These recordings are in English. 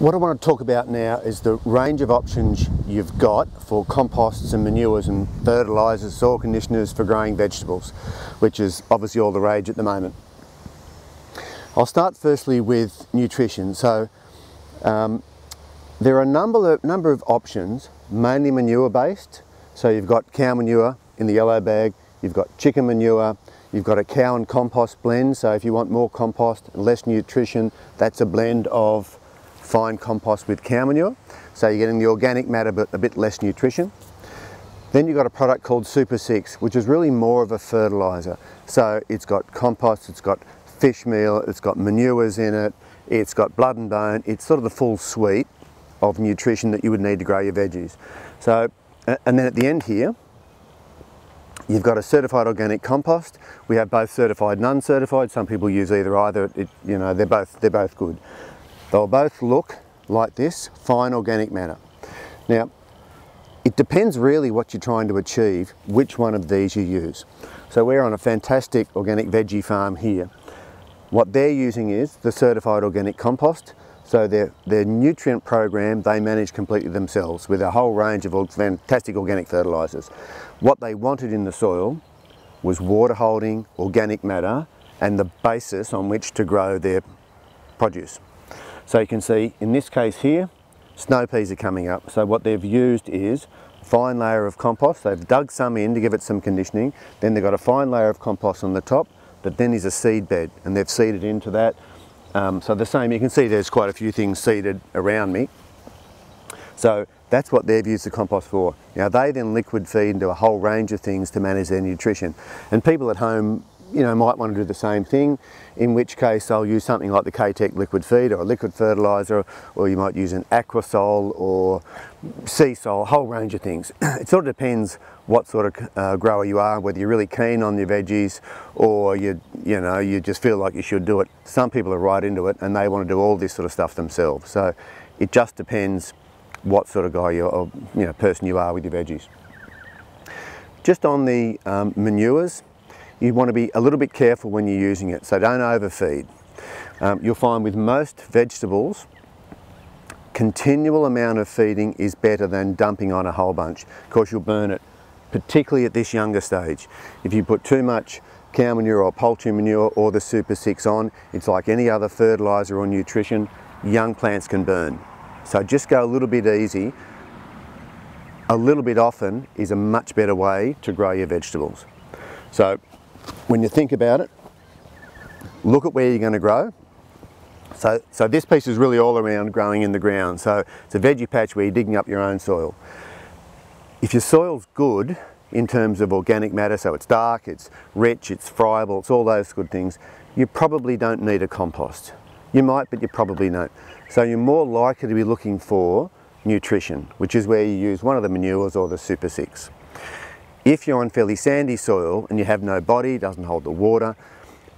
What I want to talk about now is the range of options you've got for composts and manures and fertilisers, soil conditioners for growing vegetables, which is obviously all the rage at the moment. I'll start firstly with nutrition. So there are a number of options, mainly manure based. So you've got cow manure in the yellow bag, you've got chicken manure, you've got a cow and compost blend. So if you want more compost and less nutrition, that's a blend of fine compost with cow manure. So you're getting the organic matter but a bit less nutrition. Then you've got a product called Super 6, which is really more of a fertiliser. So it's got compost, it's got fish meal, it's got manures in it, it's got blood and bone. It's sort of the full suite of nutrition that you would need to grow your veggies. So, and then at the end here, you've got a certified organic compost. We have both certified and uncertified. Some people use either. They're both good. They'll both look like this, fine organic matter. Now, it depends really what you're trying to achieve, which one of these you use. So we're on a fantastic organic veggie farm here. What they're using is the certified organic compost. So their nutrient program they manage completely themselves with a whole range of fantastic organic fertilisers. What they wanted in the soil was water holding, organic matter, and the basis on which to grow their produce. So you can see in this case here, snow peas are coming up. So what they've used is a fine layer of compost. They've dug some in to give it some conditioning. Then they've got a fine layer of compost on the top that then is a seed bed, and they've seeded into that. So the same, you can see there's quite a few things seeded around me. So that's what they've used the compost for. Now they then liquid feed into a whole range of things to manage their nutrition. And people at home, might want to do the same thing, in which case I'll use something like the K-Tech liquid feed or a liquid fertiliser, or you might use an Aquasol or Sea Sol, a whole range of things. It sort of depends what sort of grower you are, whether you're really keen on your veggies or you just feel like you should do it. Some people are right into it and they want to do all this sort of stuff themselves. So it just depends what sort of guy person you are with your veggies. Just on the manures, you want to be a little bit careful when you're using it, so don't overfeed. You'll find with most vegetables, continual amount of feeding is better than dumping on a whole bunch. Of course you'll burn it, particularly at this younger stage. If you put too much cow manure or poultry manure or the Super 6 on, it's like any other fertiliser or nutrition, young plants can burn. So just go a little bit easy. A little bit often is a much better way to grow your vegetables. So when you think about it, look at where you're going to grow. So this piece is really all around growing in the ground. So it's a veggie patch where you're digging up your own soil. If your soil's good in terms of organic matter, so it's dark, it's rich, it's friable, it's all those good things, you probably don't need a compost. You might, but you probably don't. So you're more likely to be looking for nutrition, which is where you use one of the manures or the Super 6. If you're on fairly sandy soil and you have no body, doesn't hold the water,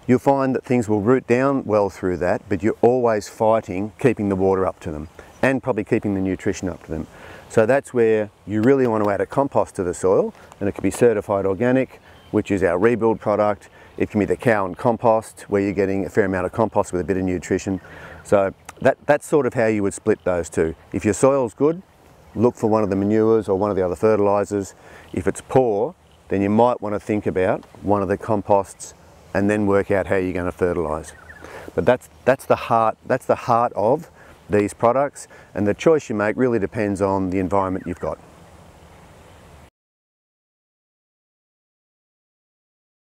you'll find that things will root down well through that, but you're always fighting keeping the water up to them and probably keeping the nutrition up to them. So that's where you really want to add a compost to the soil, and it can be certified organic, which is our rebuild product. It can be the cow and compost, where you're getting a fair amount of compost with a bit of nutrition. So that's sort of how you would split those two. If your soil's good, look for one of the manures or one of the other fertilisers. If it's poor, then you might want to think about one of the composts and then work out how you're going to fertilise. But that's the heart of these products, and the choice you make really depends on the environment you've got.